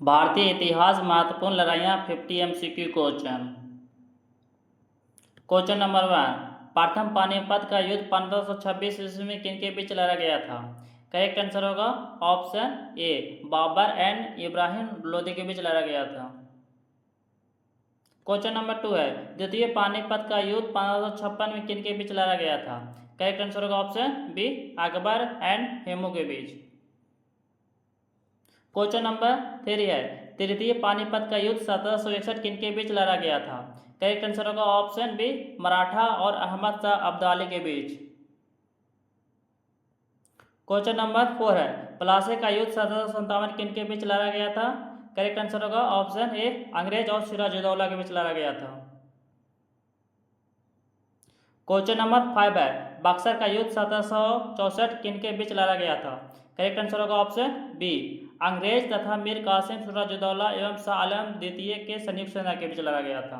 भारतीय इतिहास महत्वपूर्ण लड़ाइयाँ 50 MCQ क्वेश्चन। क्वेश्चन नंबर 1, प्रथम पानीपत का युद्ध 1526 ईस्वी में किनके बीच लड़ा गया था? करेक्ट आंसर होगा option A, Babur and Ibrahim Lodi के बीच लड़ा गया था। क्वेश्चन नंबर 2 है, द्वितीय पानीपत का युद्ध 1556 में किनके बीच लड़ा गया था? करेक्ट आंसर होगा option B, Akbar and Hemu के बीच। क्वेश्चन नंबर 3 है, तृतीय पानीपत का युद्ध 1761 किनके बीच लड़ा गया था? करेक्ट आंसर होगा ऑप्शन बी, मराठा और अहमद शाह अब्दाली के बीच। क्वेश्चन नंबर 4 है, प्लासी का युद्ध 1757 किनके बीच लड़ा गया था? करेक्ट आंसर होगा ऑप्शन ए, अंग्रेज और सिराजुद्दौला के बीच लड़ा गया था। क्वेश्चन नंबर 5 है, बक्सर का युद्ध 1764 किनके बीच लड़ा गया था? करेक्ट आंसर होगा ऑप्शन बी, अंग्रेज तथा मीर कासिम सिराजुद्दौला एवं शाह आलम द्वितीय के संयुक्त सेना के बीच लड़ा गया था।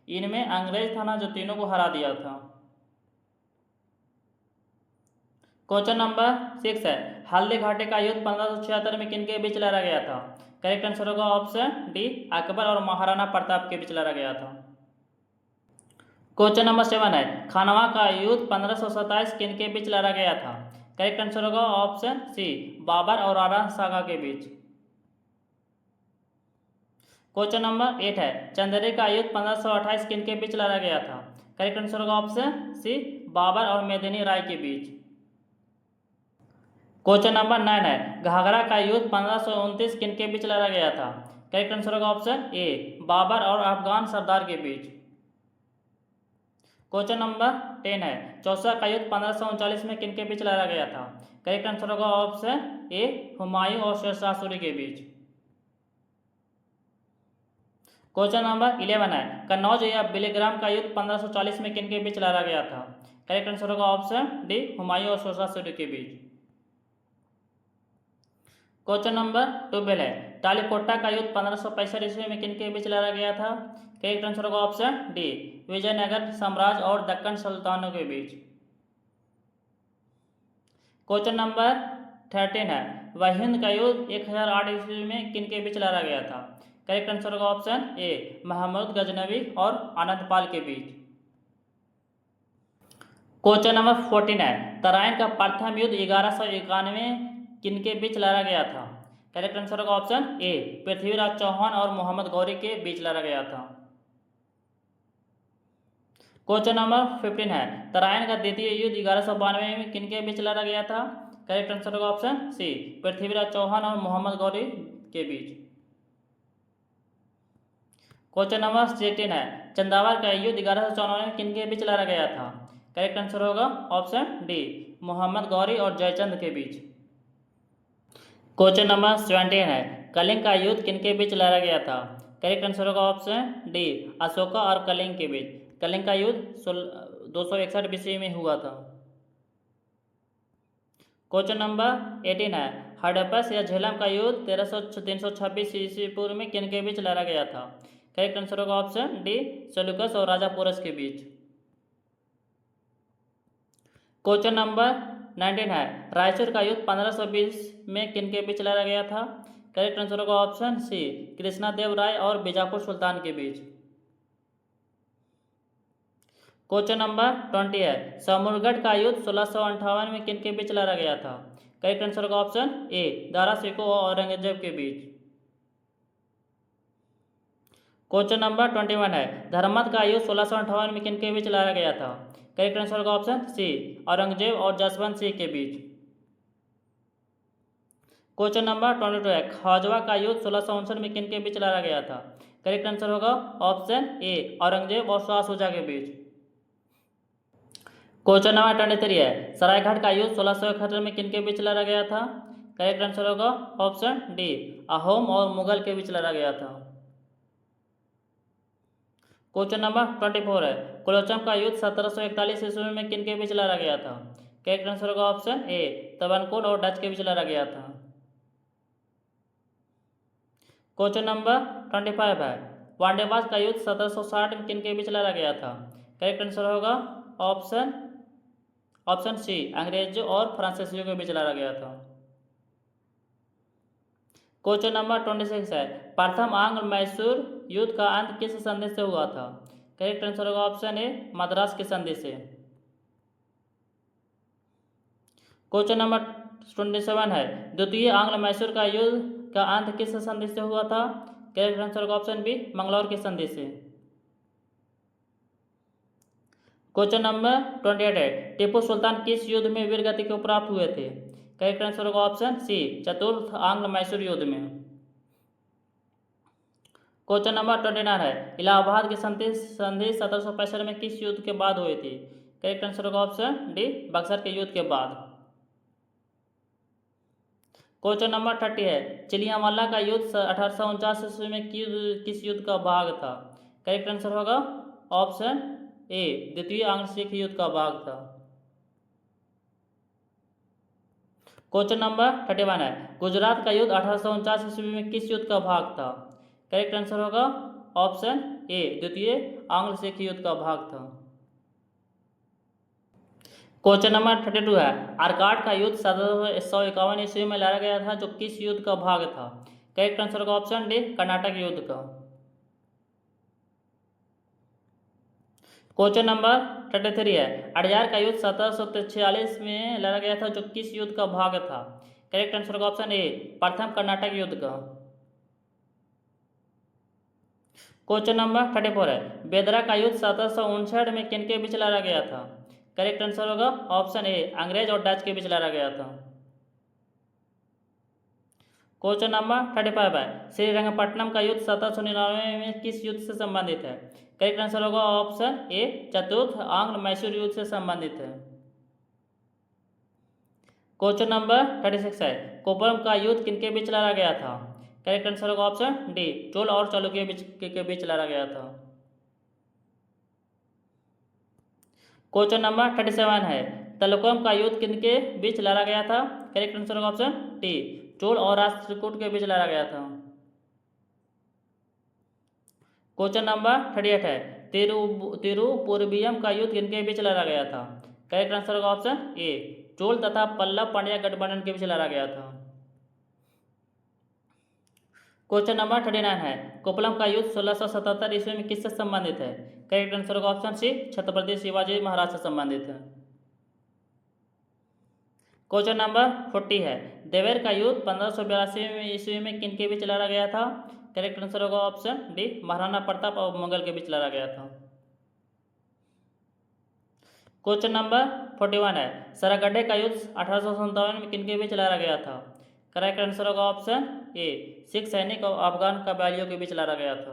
इनमें अंग्रेज था ना जो तीनों को हरा दिया था। क्वेश्चन नंबर 6 है, हल्दी घाटी का युद्ध 1576 में किनके बीच लड़ा गया था? करेक्ट आंसर होगा ऑप्शन डी, अकबर और महाराणा प्रताप के बीच लड़ा गया था। क्वेश्चन नंबर 7 है, खानवा का युद्ध 1527 किनके बीच लड़ा गया था? करेक्ट आंसर होगा ऑप्शन सी, बाबर और आरान सागा के बीच। क्वेश्चन नंबर 8 है, चंदेरी का युद्ध 1528 किनके बीच लड़ा गया था? करेक्ट आंसर होगा ऑप्शन सी, बाबर और मेदिनी राय के बीच। क्वेश्चन नंबर 9 है, घाघरा का युद्ध 1529 किनके बीच लड़ा गया था? करेक्ट आंसर होगा ऑप्शन ए, बाबर और अफगान सरदार के बीच। क्वेश्चन नंबर 10 है, चौसा का युद्ध 1539 में किनके बीच लड़ा गया था? करेक्ट आंसर होगा ऑप्शन ए, हुमायूं और शेरशाह सूरी के बीच। क्वेश्चन नंबर 11 है, कन्नौज या बिलीग्राम का युद्ध 1540 में किनके बीच लड़ा गया था? करेक्ट आंसर होगा ऑप्शन डी, हुमायूं और शेरशाह सूरी के बीच। क्वेश्चन नंबर 12 है, टालीकोटा का युद्ध 1565 ईस्वी में किनके बीच लड़ा गया था? करेक्ट आंसर होगा ऑप्शन डी, विजयनगर साम्राज्य और दक्कन सुल्तानों के बीच। क्वेश्चन नंबर 13 है, वहिंद का युद्ध 1008 ईस्वी में किनके बीच लड़ा गया था? करेक्ट आंसर होगा ऑप्शन ए, महमूद गजनवी और आनंदपाल के बीच। क्वेश्चन नंबर 14 है, तराइन का प्रथम युद्ध 1191 किनके बीच लड़ा गया था? करेक्ट आंसर होगा ऑप्शन ए, पृथ्वीराज चौहान और मोहम्मद गौरी के बीच लड़ा गया था। क्वेश्चन नंबर 15 है, तराइन का द्वितीय युद्ध 1192 में किनके बीच लड़ा गया था? करेक्ट आंसर होगा ऑप्शन सी, पृथ्वीराज चौहान और मोहम्मद गौरी के बीच। क्वेश्चन नंबर 16 है, चंदावर का युद्ध 1194 में किनके बीच लड़ा गया था? करेक्ट आंसर होगा ऑप्शन डी, मोहम्मद गौरी और जयचंद के बीच। क्वेश्चन नंबर 17 है, कलिंग का युद्ध किनके बीच लड़ा गया था? करेक्ट आंसर होगा ऑप्शन डी, अशोका और कलिंग के बीच। कलिंग का युद्ध 261 BC में हुआ था। क्वेश्चन नंबर 18 है, हड़प्पा या झेलम का युद्ध 326 ईस्वी पूर्व में किनके बीच लड़ा गया था? करेक्ट आंसर होगा ऑप्शन डी, सेल्यूकस और राजा पोरस के बीच। क्वेश्चन नंबर 19 है, रायचूर का युद्ध 1520 में किनके बीच लड़ा गया था? करेक्ट आंसर होगा ऑप्शन सी, कृष्णदेव राय और बीजापुर सुल्तान के बीच। क्वेश्चन नंबर 20 है, समूरगढ़ का युद्ध 1658 में किनके बीच लड़ा गया था? करेक्ट आंसर होगा ऑप्शन ए, दारा सिकोह और औरंगजेब के बीच। क्वेश्चन नंबर 21 है, धर्मत का युद्ध 1658 में किनके बीच लड़ा गया था? करेक्ट आंसर होगा ऑप्शन सी, औरंगजेब और जसवंत सिंह के बीच। क्वेश्चन नंबर 22 है, खाजवा का युद्ध 1659 में किनके बीच लड़ा गया था? करेक्ट आंसर होगा ऑप्शन ए, औरंगजेब और शाह शुजा के बीच। क्वेश्चन नंबर 23 है, सरायघाट का युद्ध 1671 में किनके बीच लड़ा गया था? करेक्ट आंसर होगा ऑप्शन डी, अहोम और मुगल के बीच लड़ा गया था। क्वेश्चन नंबर 24 है, कुलोचम का युद्ध 1741 ईस्वी में किनके बीच लड़ा गया था? करेक्ट आंसर होगा ऑप्शन ए, तबनकोल और डच के बीच लड़ा गया था। क्वेश्चन नंबर 25 है, वांडेबाज का युद्ध 1760 में किनके बीच लड़ा गया था? करेक्ट आंसर होगा ऑप्शन सी, अंग्रेजों और फ्रांसीसियों के बीच लड़ा गया था। क्वेश्चन नंबर 26 है, प्रथम आंग्ल मैसूर युद्ध का अंत किस संधि से हुआ था? करेक्ट आंसर होगा ऑप्शन ए, मद्रास की संधि से। क्वेश्चन नंबर 27 है, द्वितीय आंग्ल मैसूर का युद्ध का अंत किस संधि से हुआ था? करेक्ट आंसर होगा ऑप्शन बी, मंगलौर की संधि से। क्वेश्चन नंबर 28 है, टीपू सुल्तान किस युद्ध में वीर गति को प्राप्त हुए थे? करेक्ट आंसर होगा ऑप्शन सी, चतुर्थ आंग्ल मैसूर युद्ध में। क्वेश्चन नंबर 29 है, इलाहाबाद की संधि 1765 में किस युद्ध के बाद हुई थी? करेक्ट आंसर होगा ऑप्शन डी, बक्सर के युद्ध के बाद। क्वेश्चन नंबर 30 है, चिलियावाला का युद्ध 1849 ईस्वी में किस युद्ध का भाग था? करेक्ट आंसर होगा ऑप्शन ए, द्वितीय आंग्ल सिख युद्ध का भाग था। क्वेश्चन नंबर 31 है, गुजरात का युद्ध 1849 ईस्वी में किस युद्ध का भाग था? करेक्ट आंसर होगा ऑप्शन ए, द्वितीय आंग्ल सिख युद्ध का भाग था। क्वेश्चन नंबर 32 है, आरकाट का युद्ध 1751 ईस्वी में लड़ा गया था, जो किस युद्ध का भाग था? करेक्ट आंसर होगा ऑप्शन डी, कर्नाटक युद्ध का। क्वेश्चन नंबर 33 है, अडयार का युद्ध 1746 में लड़ा गया था, जो किस युद्ध का भाग था? करेक्ट आंसर होगा ऑप्शन ए, प्रथम कर्नाटक युद्ध का। क्वेश्चन नंबर 34 है, बेदरा का युद्ध 1759 में किनके बीच लड़ा गया था? करेक्ट आंसर होगा ऑप्शन ए, अंग्रेज और डच के बीच लड़ा गया था। क्वेश्चन नंबर 35 है, श्रीरंगपट्टनम का युद्ध 1799 में किस युद्ध से संबंधित है? करेक्ट आंसर होगा ऑप्शन ए, चतुर्थ आंग्ल मैसूर युद्ध से संबंधित है। क्वेश्चन नंबर 36 है, कोपरम का युद्ध किनके बीच लड़ा गया था? करेक्ट आंसर होगा ऑप्शन डी, चोल और चालुक्य के बीच लड़ा गया था। क्वेश्चन नंबर 37 है, तलकोम का युद्ध किनके बीच लड़ा गया था? करेक्ट आंसर होगा ऑप्शन डी, चोल और राष्ट्रकूट के बीच लड़ा गया था। क्वेश्चन नंबर 38 है, तिरुपुरबियम का युद्ध किनके बीच लड़ा गया था? करेक्ट आंसर होगा ऑप्शन ए, चोल तथा पल्लव पांड्या गठबंधन के बीच लड़ा गया था। क्वेश्चन नंबर 39 है, कोपलम का युद्ध 1677 ईस्वी में किससे संबंधित है? करेक्ट आंसर होगा ऑप्शन सी, छत्रपति शिवाजी महाराज से संबंधित है। क्वेश्चन नंबर 40 है, देवेर का युद्ध 1582 ईस्वी में किनके बीच लड़ा गया था? करेक्ट आंसर होगा ऑप्शन डी, महाराणा प्रताप और मुगल के बीच लड़ा गया था। क्वेश्चन नंबर 41 है, सरागढ़े का युद्ध 1857 में किनके बीच लड़ा गया था? करेक्ट आंसर होगा ऑप्शन ए, सिख सैनिक और अफगान कबायलियों के बीच लड़ा गया था।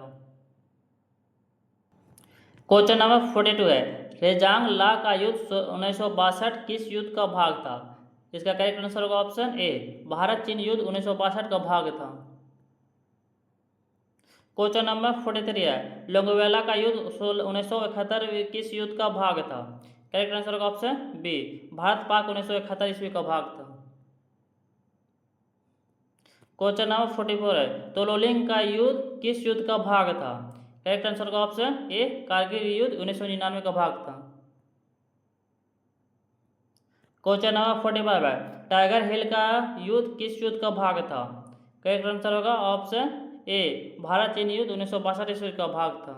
क्वेश्चन नंबर 42 है, रेजांग ला का युद्ध 1962 किस युद्ध का भाग था? इसका करेक्ट आंसर होगा ऑप्शन ए, भारत चीन युद्ध 1962 का भाग था। क्वेश्चन नंबर 43 है, लोंगोवाला का युद्ध 1971 किस युद्ध का भाग था? करेक्ट आंसर होगा ऑप्शन बी, भारत पाक 1971 ईस्वी का भाग था। क्वेश्चन नंबर 44 है, तोलोलिंग का युद्ध किस युद्ध का भाग था? करेक्ट आंसर का ऑप्शन ए, कारगिल युद्ध 1999 का भाग था। क्वेश्चन नंबर 45 है, टाइगर हिल का युद्ध किस युद्ध का भाग था? करेक्ट आंसर होगा ऑप्शन ए, भारत चीन युद्ध 1962 ईस्वी का भाग था।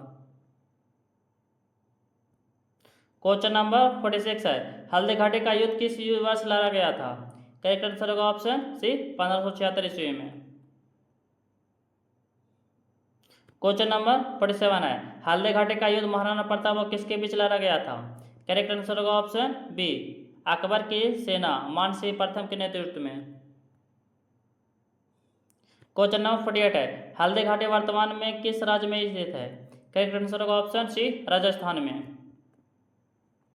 क्वेश्चन नंबर 46 है, हल्दी घाटी का युद्ध किस वर्ष लड़ा गया था? करेक्ट आंसर होगा ऑप्शन सी, 1576 ईस्वी में। क्वेश्चन नंबर 47 है, हल्दी घाटी का युद्ध महाराणा प्रताप और किसके बीच लड़ा गया था? करेक्ट आंसर होगा ऑप्शन बी, अकबर की सेना मान सिंह प्रथम के नेतृत्व में। क्वेश्चन नंबर 48 है, हल्दी घाटी वर्तमान में किस राज्य में स्थित है? करेक्ट आंसर होगा ऑप्शन सी, राजस्थान में।